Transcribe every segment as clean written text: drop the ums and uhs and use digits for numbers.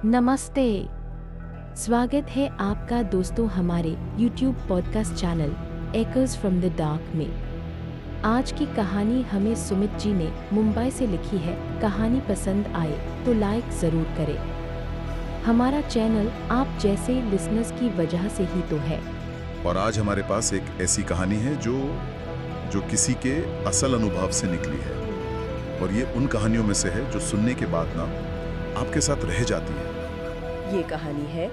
नमस्ते। स्वागत है आपका दोस्तों हमारे YouTube podcast channel acres from the dark में। आज की कहानी हमें सुमित जी ने मुंबई से लिखी है। कहानी पसंद आए तो लाइक ज़रूर करें। हमारा चैनल आप जैसे लिसनर्स की वजह से ही तो है। और आज हमारे पास एक ऐसी कहानी है जो किसी के असल अनुभव से निकली है, और ये उन कहानियों में से है जो सुनने के बाद ना आपके साथ रह जाती है। ये कहानी है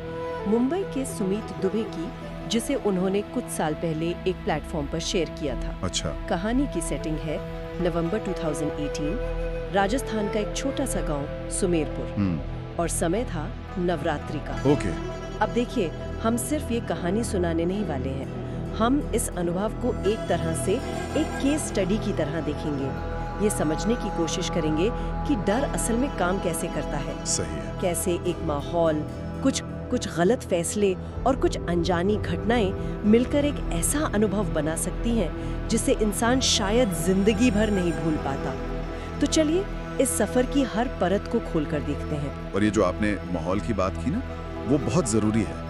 मुंबई के सुमित दुबे की, जिसे उन्होंने कुछ साल पहले एक प्लेटफॉर्म पर शेयर किया था। अच्छा। कहानी की सेटिंग है नवंबर 2018, राजस्थान का एक छोटा सा गांव सुमेरपुर, और समय था नवरात्रि का। ओके। अब देखिए, हम सिर्फ ये कहानी सुनाने नहीं वाले हैं, हम इस अनुभव को एक तरह से एक केस स्टडी की तरह देखेंगे। ये समझने की कोशिश करेंगे कि डर असल में काम कैसे करता है। सही है। कैसे एक माहौल, कुछ गलत फैसले और कुछ अनजानी घटनाएं मिलकर एक ऐसा अनुभव बना सकती हैं जिसे इंसान शायद जिंदगी भर नहीं भूल पाता। तो चलिए इस सफर की हर परत को खोलकर देखते हैं। और ये जो आपने माहौल की बात की ना, वो बहुत जरूरी है।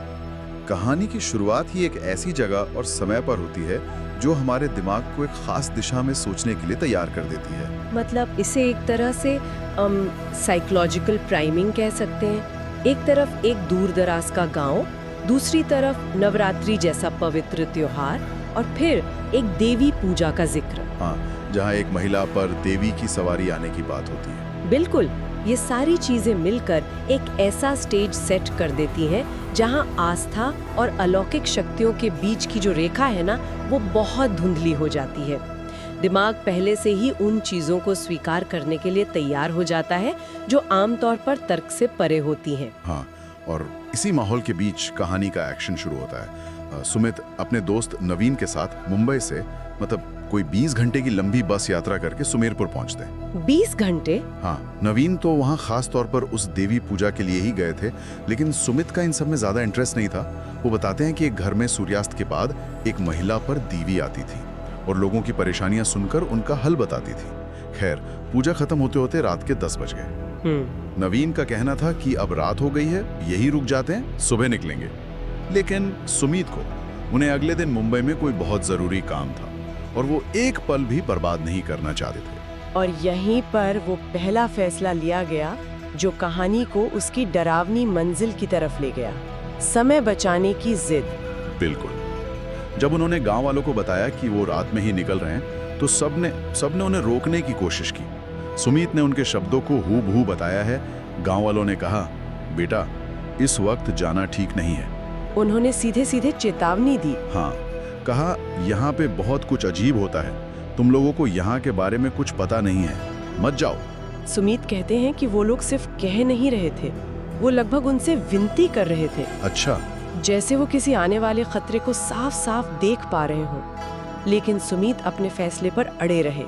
कहानी की शुरुआत ही एक ऐसी जगह और समय पर होती है जो हमारे दिमाग को एक खास दिशा में सोचने के लिए तैयार कर देती है। मतलब इसे एक तरह से साइकोलॉजिकल प्राइमिंग कह सकते हैं। एक तरफ एक दूर दराज का गांव, दूसरी तरफ नवरात्रि जैसा पवित्र त्योहार, और फिर एक देवी पूजा का जिक्र। हाँ, जहाँ एक महिला पर देवी की सवारी आने की बात होती है। बिल्कुल, ये सारी चीजें मिलकर एक ऐसा स्टेज सेट कर देती हैं जहां आस्था और अलौकिक शक्तियों के बीच की जो रेखा है ना, वो बहुत धुंधली हो जाती है। दिमाग पहले से ही उन चीजों को स्वीकार करने के लिए तैयार हो जाता है जो आमतौर पर तर्क से परे होती हैं। हाँ, और इसी माहौल के बीच कहानी का एक्शन शुरू होता है। सुमित अपने दोस्त नवीन के साथ मुंबई से कोई 20 घंटे की लंबी बस यात्रा करके सुमेरपुर पहुंचते हैं। 20 घंटे? हाँ, नवीन तो वहाँ खास तौर पर उस देवी पूजा के लिए ही गए थे, लेकिन सुमित का इन सब में ज्यादा इंटरेस्ट नहीं था। वो बताते हैं कि एक घर में सूर्यास्त के बाद एक महिला पर देवी आती थी और लोगों की परेशानियां सुनकर उनका हल बताती थी। खैर, पूजा खत्म होते होते रात के 10 बज गए। नवीन का कहना था कि अब रात हो गई है, यही रुक जाते हैं, सुबह निकलेंगे। लेकिन सुमित को उन्हें अगले दिन मुंबई में कोई बहुत जरूरी काम था और वो एक पल भी बर्बाद नहीं करना चाहते थे। और यहीं पर वो पहला फैसला लिया गया जो कहानी को उसकी डरावनी मंजिल की तरफ ले गया। समय बचाने की जिद। बिल्कुल। जब उन्होंने गांव वालों को बताया कि वो रात में ही निकल रहे हैं, तो सबने उन्हें रोकने की कोशिश की। सुमित ने उनके शब्दों को हूबहू बताया है। गांव वालों ने कहा, बेटा, इस वक्त जाना ठीक नहीं है। उन्होंने सीधे सीधे चेतावनी दी। हाँ, कहा, यहाँ पे बहुत कुछ अजीब होता है, तुम लोगों को यहाँ के बारे में कुछ पता नहीं है, मत जाओ। सुमित कहते हैं कि वो लोग सिर्फ कह नहीं रहे थे, वो लगभग उनसे विनती कर रहे थे। अच्छा। जैसे वो किसी आने वाले खतरे को साफ साफ देख पा रहे हों। लेकिन सुमित अपने फैसले पर अड़े रहे।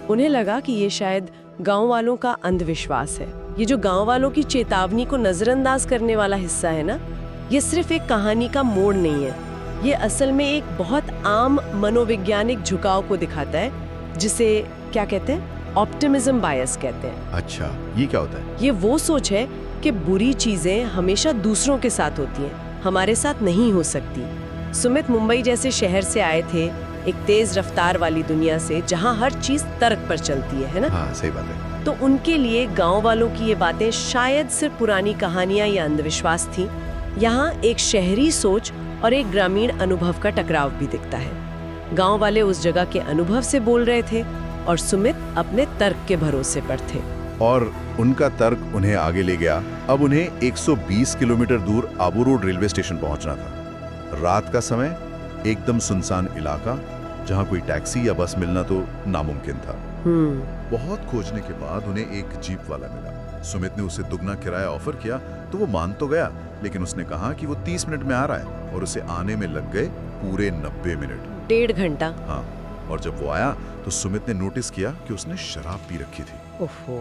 उन्हें लगा कि ये शायद गांव वालों का अंधविश्वास है। ये जो गांव वालों की चेतावनी को नजरअंदाज करने वाला हिस्सा है ना, ये सिर्फ एक कहानी का मोड़ नहीं है, ये असल में एक बहुत आम मनोवैज्ञानिक झुकाव को दिखाता है, जिसे क्या कहते हैं, ऑप्टिमिज्म बायस कहते हैं। अच्छा, ये क्या होता है? ये वो सोच है कि बुरी चीजें हमेशा दूसरों के साथ होती हैं, हमारे साथ नहीं हो सकती। सुमित मुंबई जैसे शहर से आए थे, एक तेज रफ्तार वाली दुनिया से, जहाँ हर चीज तर्क पर चलती है ना? हाँ, सही बात है। तो उनके लिए गांव वालों की ये बातें शायद सिर्फ पुरानी कहानियां या अंधविश्वास थी। यहाँ एक शहरी सोच और एक ग्रामीण अनुभव का टकराव भी दिखता है। गांव वाले उस जगह के अनुभव से बोल रहे थे और सुमित अपने तर्क के भरोसे पर थे। और उनका तर्क उन्हें आगे ले गया। अब उन्हें 120 किलोमीटर दूर आबू रोड रेलवे स्टेशन पहुंचना था। रात का समय, एकदम सुनसान इलाका, जहां कोई टैक्सी या बस मिलना तो नामुमकिन था। बहुत खोजने के बाद उन्हें एक जीप वाला मिला। सुमित ने उसे दुगना किराया ऑफर किया तो वो मान तो गया, लेकिन उसने कहा कि वो 30 मिनट में आ रहा है, और उसे आने में लग गए पूरे 90 मिनट। 1.5 घंटा। हाँ, और जब वो आया तो सुमित ने नोटिस किया कि उसने शराब पी रखी थी। ओहो।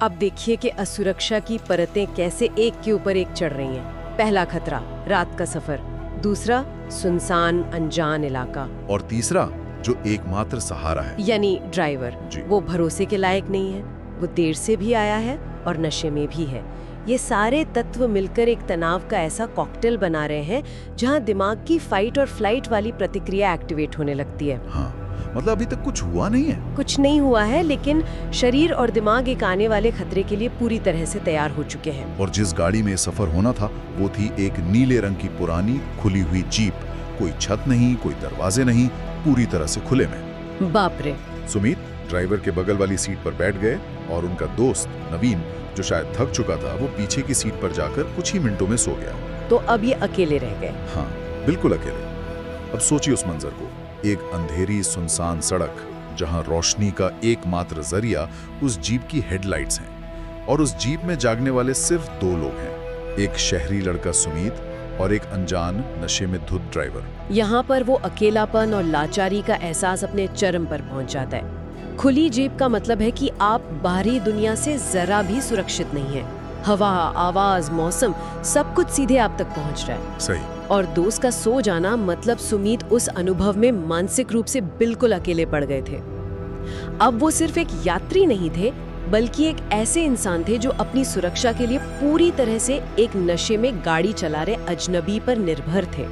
अब देखिए कि असुरक्षा की परतें कैसे एक के ऊपर एक चढ़ रही हैं। पहला खतरा, रात का सफर। दूसरा, सुनसान अनजान इलाका। और तीसरा, जो एकमात्र सहारा है, यानी ड्राइवर, जी। वो भरोसे के लायक नहीं है, वो देर से भी आया है और नशे में भी है। ये सारे तत्व मिलकर एक तनाव का ऐसा कॉकटेल बना रहे हैं जहां दिमाग की फाइट और फ्लाइट वाली प्रतिक्रिया एक्टिवेट होने लगती है। हाँ, मतलब अभी तक कुछ हुआ नहीं है। कुछ नहीं हुआ है, लेकिन शरीर और दिमाग एक आने वाले खतरे के लिए पूरी तरह से तैयार हो चुके हैं। और जिस गाड़ी में सफर होना था वो थी एक नीले रंग की पुरानी खुली हुई जीप। कोई छत नहीं, कोई दरवाजे नहीं, पूरी तरह से खुले में। बाप रे। सुमित ड्राइवर के बगल वाली सीट पर बैठ गए और उनका दोस्त नवीन, जो शायद थक चुका था, वो पीछे की सीट पर जाकर कुछ ही मिनटों में सो गया। तो अब ये अकेले रह गए। हाँ, बिल्कुल अकेले। अब सोचिए उस मंजर को, एक अंधेरी सुनसान सड़क जहां रोशनी का एकमात्र जरिया उस जीप की हेडलाइट्स हैं, और उस जीप में जागने वाले सिर्फ 2 लोग हैं, एक शहरी लड़का सुमित और एक अनजान नशे में धुत ड्राइवर। यहाँ पर वो अकेलापन और लाचारी का एहसास अपने चरम पर पहुंच जाता है। खुली जीप का मतलब है कि आप बाहरी दुनिया से जरा भी सुरक्षित नहीं है। हवा, आवाज, मौसम सब कुछ सीधे आप तक पहुंच रहा है। सही। और दोस्त का सो जाना मतलब सुमित उस अनुभव में मानसिक रूप से बिल्कुल अकेले पड़ गए थे। अब वो सिर्फ एक यात्री नहीं थे, बल्कि एक ऐसे इंसान थे जो अपनी सुरक्षा के लिए पूरी तरह से एक नशे में गाड़ी चला रहे अजनबी पर निर्भर थे।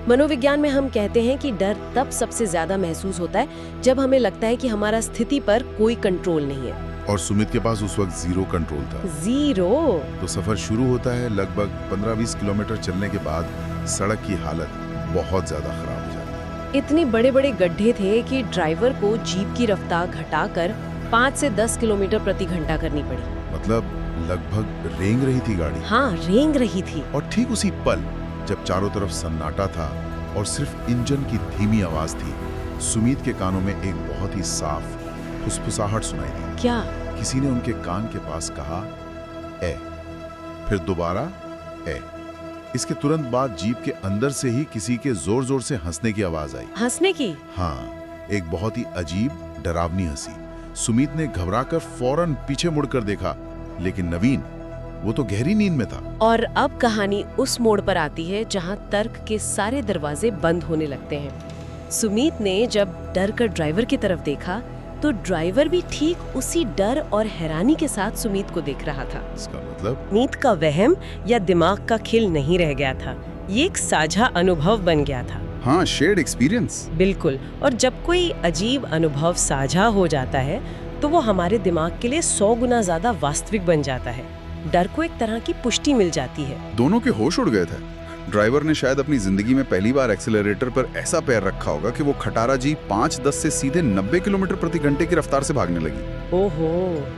मनोविज्ञान में हम कहते हैं कि डर तब सबसे ज्यादा महसूस होता है जब हमें लगता है कि हमारा स्थिति पर कोई कंट्रोल नहीं है। और सुमित के पास उस वक्त 0 कंट्रोल था। 0। तो सफर शुरू होता है लगभग 15-20 किलोमीटर चलने के बाद सड़क की हालत बहुत ज्यादा खराब हो जाती है। इतने बड़े बड़े गड्ढे थे कि ड्राइवर को जीप की रफ्तार घटाकर 5 से 10 किलोमीटर प्रति घंटा करनी पड़ी। मतलब लगभग रेंग रही थी गाड़ी। हाँ, रेंग रही थी। और ठीक उसी पल जब चारों तरफ सन्नाटा था और सिर्फ इंजन की धीमी आवाज थी, सुमित के कानों में एक बहुत ही साफ फुसफुसाहट सुनाई दी। क्या? किसी ने उनके कान के पास कहा, ए। फिर दोबारा ए। इसके तुरंत बाद जीप के अंदर से ही किसी के जोर जोर से हंसने की आवाज आई। हंसने की? हाँ, एक बहुत ही अजीब डरावनी हंसी। सुमित ने घबराकर फौरन पीछे मुड़कर देखा, लेकिन नवीन वो तो गहरी नींद में था। और अब कहानी उस मोड़ पर आती है जहां तर्क के सारे दरवाजे बंद होने लगते हैं। सुमित ने जब डर कर ड्राइवर की तरफ देखा तो ड्राइवर भी ठीक उसी डर और हैरानी के साथ सुमित को देख रहा था। इसका मतलब सुमित का वहम या दिमाग का खेल नहीं रह गया था, ये एक साझा अनुभव बन गया था। हाँ, शेयर्ड एक्सपीरियंस। बिल्कुल। और जब कोई अजीब अनुभव साझा हो जाता है तो वो हमारे दिमाग के लिए 100 गुना ज्यादा वास्तविक बन जाता है। डर को एक तरह की पुष्टि मिल जाती है। दोनों के होश उड़ गए थे। ड्राइवर ने शायद अपनी जिंदगी में पहली बार एक्सीलरेटर पर ऐसा पैर रखा होगा कि वो खटारा जी 5-10 से सीधे 90 किलोमीटर प्रति घंटे की रफ्तार से भागने लगी। ओहो।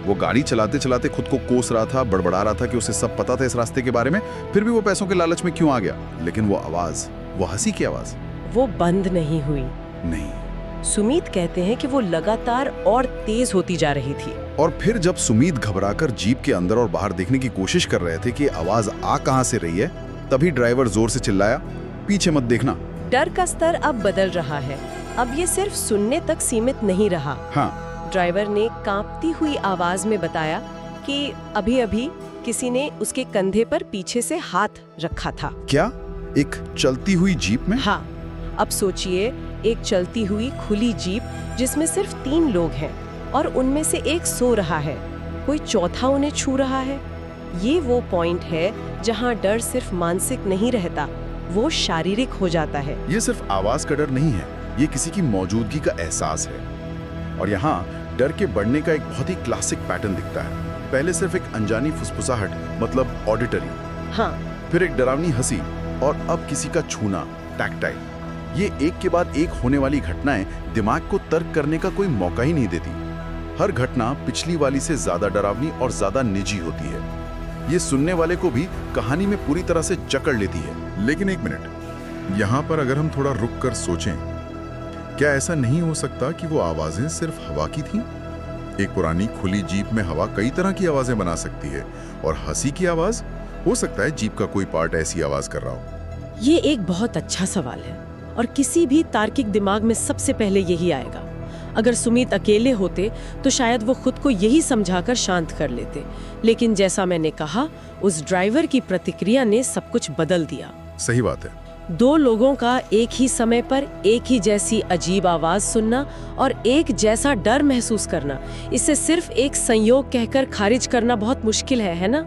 वो गाड़ी चलाते चलाते खुद को कोस रहा था, बड़बड़ा रहा था कि उसे सब पता था इस रास्ते के बारे में, फिर भी वो पैसों के लालच में क्यों आ गया। लेकिन वो आवाज, वो हंसी की आवाज, वो बंद नहीं हुई। नहीं। सुमित कहते हैं कि वो लगातार और तेज होती जा रही थी। और फिर जब सुमित घबराकर जीप के अंदर और बाहर देखने की कोशिश कर रहे थे कि आवाज आ कहां से रही है, तभी ड्राइवर जोर से चिल्लाया, पीछे मत देखना। डर का स्तर अब बदल रहा है। अब ये सिर्फ सुनने तक सीमित नहीं रहा। हाँ। ड्राइवर ने कांपती हुई आवाज में बताया कि अभी-अभी किसी ने उसके कंधे पर पीछे से हाथ रखा था। क्या? एक चलती हुई जीप में? हाँ। अब सोचिए, एक चलती हुई खुली जीप जिसमें सिर्फ 3 लोग हैं और उनमें से एक सो रहा है, कोई चौथा उन्हें छू रहा है। ये वो पॉइंट है जहां डर सिर्फ मानसिक नहीं रहता, वो शारीरिक हो जाता है। ये सिर्फ आवाज का डर नहीं है, ये किसी की मौजूदगी का एहसास है। और यहाँ डर के बढ़ने का एक बहुत ही क्लासिक पैटर्न दिखता है। पहले सिर्फ एक अनजानी फुसफुसाहट, मतलब ऑडिटरी। हाँ। फिर एक डरावनी हंसी, और अब किसी का छूना, टैक्टाइल। ये एक के बाद एक होने वाली घटनाएं दिमाग को तर्क करने का कोई मौका ही नहीं देती। हर घटना पिछली वाली से ज्यादा डरावनी और ज्यादा निजी होती है। ये सुनने वाले को भी कहानी में पूरी तरह से जकड़ लेती है। लेकिन एक मिनट, यहाँ पर अगर हम थोड़ा रुक कर सोचें, क्या ऐसा नहीं हो सकता कि वो आवाजें सिर्फ हवा की थीं? एक पुरानी खुली जीप में हवा कई तरह की आवाजें बना सकती है, और हंसी की आवाज, हो सकता है जीप का कोई पार्ट ऐसी आवाज कर रहा हो। ये एक बहुत अच्छा सवाल है और किसी भी तार्किक दिमाग में सबसे पहले यही आएगा। अगर सुमित अकेले होते तो शायद वो खुद को यही समझाकर शांत कर लेते, लेकिन जैसा मैंने कहा, उस ड्राइवर की प्रतिक्रिया ने सब कुछ बदल दिया। सही बात है। दो लोगों का एक ही समय पर एक ही जैसी अजीब आवाज सुनना और एक जैसा डर महसूस करना, इसे सिर्फ एक संयोग कहकर खारिज करना बहुत मुश्किल है ना?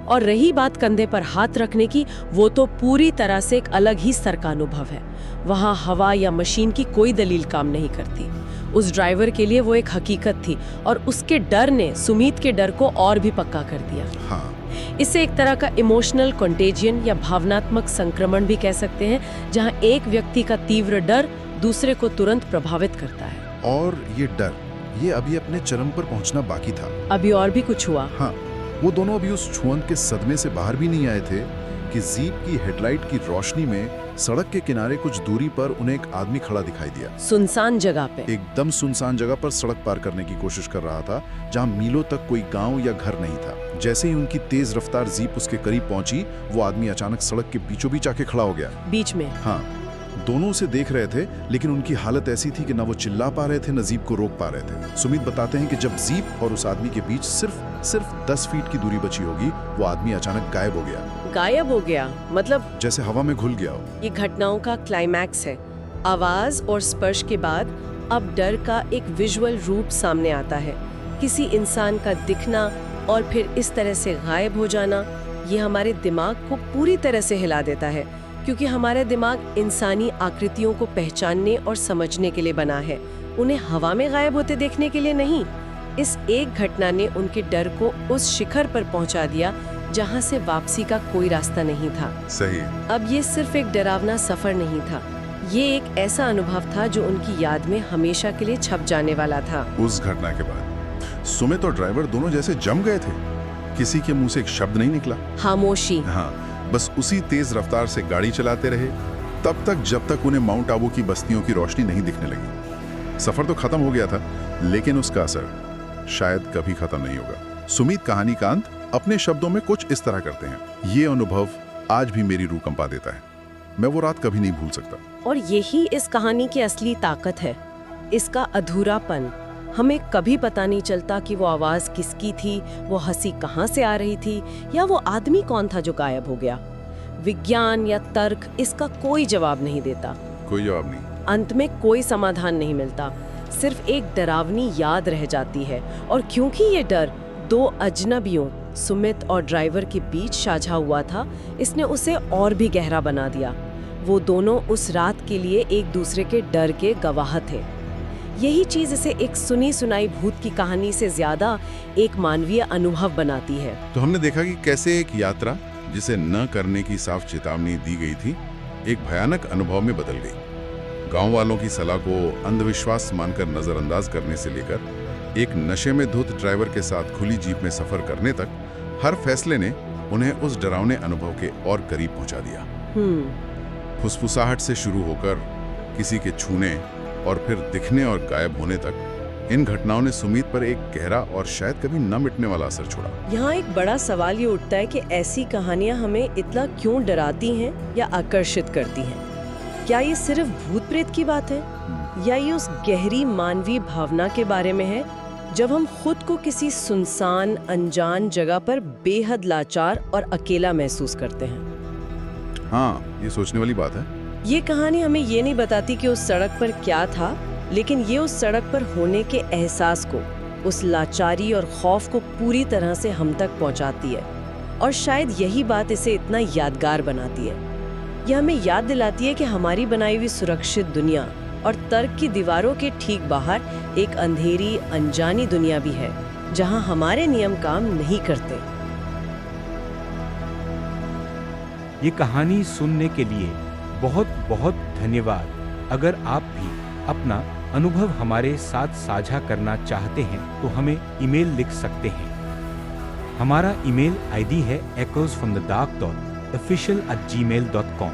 और रही बात कंधे पर हाथ रखने की, वो तो पूरी तरह से एक अलग ही स्तर का अनुभव है। वहाँ हवा या मशीन की कोई दलील काम नहीं करती। उस ड्राइवर के लिए वो एक हकीकत थी और उसके डर ने सुमीत के डर को और भी पक्का कर दिया। हाँ। इसे एक तरह का इमोशनल कंटेजियन या भावनात्मक संक्रमण भी कह सकते हैं, जहाँ एक व्यक्ति का तीव्र डर दूसरे को तुरंत प्रभावित करता है। और ये डर, ये अभी अपने चरम पर पहुंचना बाकी था। अभी और भी कुछ हुआ। हाँ, वो दोनों अभी उस छुअंत के सदमे से बाहर भी नहीं आए थे कि जीप की हेडलाइट की रोशनी में सड़क के किनारे कुछ दूरी पर उन्हें एक आदमी खड़ा दिखाई दिया। सुनसान जगह पे, एकदम सुनसान जगह पर सड़क पार करने की कोशिश कर रहा था, जहां मीलों तक कोई गांव या घर नहीं था। जैसे ही उनकी तेज रफ्तार जीप उसके करीब पहुंची, वो आदमी अचानक सड़क के बीचों बीच आके खड़ा हो गया। बीच में? हाँ। दोनों उसे देख रहे थे, लेकिन उनकी हालत ऐसी थी कि न वो चिल्ला पा रहे थे, न जीप को रोक पा रहे थे। सुमित बताते हैं कि जब जीप और उस आदमी के बीच सिर्फ 10 फीट की दूरी बची होगी, वो आदमी अचानक गायब हो गया। गायब हो गया मतलब? जैसे हवा में घुल गया हो। ये घटनाओं का क्लाइमैक्स है। आवाज और स्पर्श के बाद अब डर का एक विजुअल रूप सामने आता है। किसी इंसान का दिखना और फिर इस तरह से गायब हो जाना, ये हमारे दिमाग को पूरी तरह से हिला देता है, क्योंकि हमारा दिमाग इंसानी आकृतियों को पहचानने और समझने के लिए बना है, उन्हें हवा में गायब होते देखने के लिए नहीं। इस एक घटना ने उनके डर को उस शिखर पर पहुंचा दिया जहां से वापसी का कोई रास्ता नहीं था। सही। अब ये सिर्फ एक डरावना सफर नहीं था, ये एक ऐसा अनुभव था जो उनकी याद में हमेशा के लिए छप जाने वाला था। उस घटना के बाद सुमित और ड्राइवर दोनों जैसे जम गए थे। किसी के मुंह से एक शब्द नहीं निकला। खामोशी। हाँ, बस उसी तेज रफ्तार से गाड़ी चलाते रहे तब तक जब तक उन्हें माउंट आबू की बस्तियों की रोशनी नहीं दिखने लगी। सफर तो खत्म हो गया था, लेकिन उसका असर शायद कभी खत्म नहीं होगा। सुमित कहानी का अंत अपने शब्दों में कुछ इस तरह करते हैं। ये अनुभव आज भी मेरी रूह कंपा देता है। मैं वो रात कभी नहीं भूल सकता। और यही इस कहानी की असली ताकत है, इसका अधूरापन। हमें कभी पता नहीं चलता कि वो आवाज किसकी थी, वो हंसी कहाँ से आ रही थी, या वो आदमी कौन था जो गायब हो गया। विज्ञान या तर्क इसका कोई जवाब नहीं देता। कोई जवाब नहीं। अंत में कोई समाधान नहीं मिलता, सिर्फ एक डरावनी याद रह जाती है। और क्योंकि ये डर दो अजनबियों सुमित और ड्राइवर के बीच साझा हुआ था, इसने उसे और भी गहरा बना दिया। वो दोनों उस रात के लिए एक दूसरे के डर के गवाह थे। यही चीज इसे एक सुनी सुनाई भूत की कहानी से ज्यादा एक मानवीय अनुभव बनाती है। तो हमने देखा कि कैसे एक यात्रा जिसे न करने की साफ चेतावनी दी गई थी, एक भयानक अनुभव में बदल गई। गांव वालों की सलाह को अंधविश्वास मानकर नजरअंदाज करने से लेकर एक नशे में धुत ड्राइवर के साथ खुली जीप में सफर करने तक, हर फैसले ने उन्हें उस डरावने अनुभव के और करीब पहुंचा दिया। फुसफुसाहट से शुरू होकर किसी के छूने और फिर दिखने और गायब होने तक, इन घटनाओं ने सुमित पर एक गहरा और शायद कभी न मिटने वाला असर छोड़ा। यहाँ एक बड़ा सवाल ये उठता है कि ऐसी कहानियाँ हमें इतना क्यों डराती हैं या आकर्षित करती हैं? क्या ये सिर्फ भूत प्रेत की बात है, या ये उस गहरी मानवीय भावना के बारे में है जब हम खुद को किसी सुनसान अनजान जगह पर बेहद लाचार और अकेला महसूस करते हैं? हाँ, ये सोचने वाली बात है। ये कहानी हमें ये नहीं बताती कि उस सड़क पर क्या था, लेकिन ये उस सड़क पर होने के एहसास को, उस लाचारी और खौफ को पूरी तरह से हम तक पहुंचाती है। और शायद यही बात इसे इतना यादगार बनाती है। यह हमें याद दिलाती है कि हमारी बनाई हुई सुरक्षित दुनिया और तर्क की दीवारों के ठीक बाहर एक अंधेरी अनजानी दुनिया भी है, जहां हमारे नियम काम नहीं करते। ये कहानी सुनने के लिए बहुत बहुत धन्यवाद। अगर आप भी अपना अनुभव हमारे साथ साझा करना चाहते हैं तो हमें ईमेल लिख सकते हैं। हमारा ईमेल आईडी है echoesfromthedark.official@gmail.com।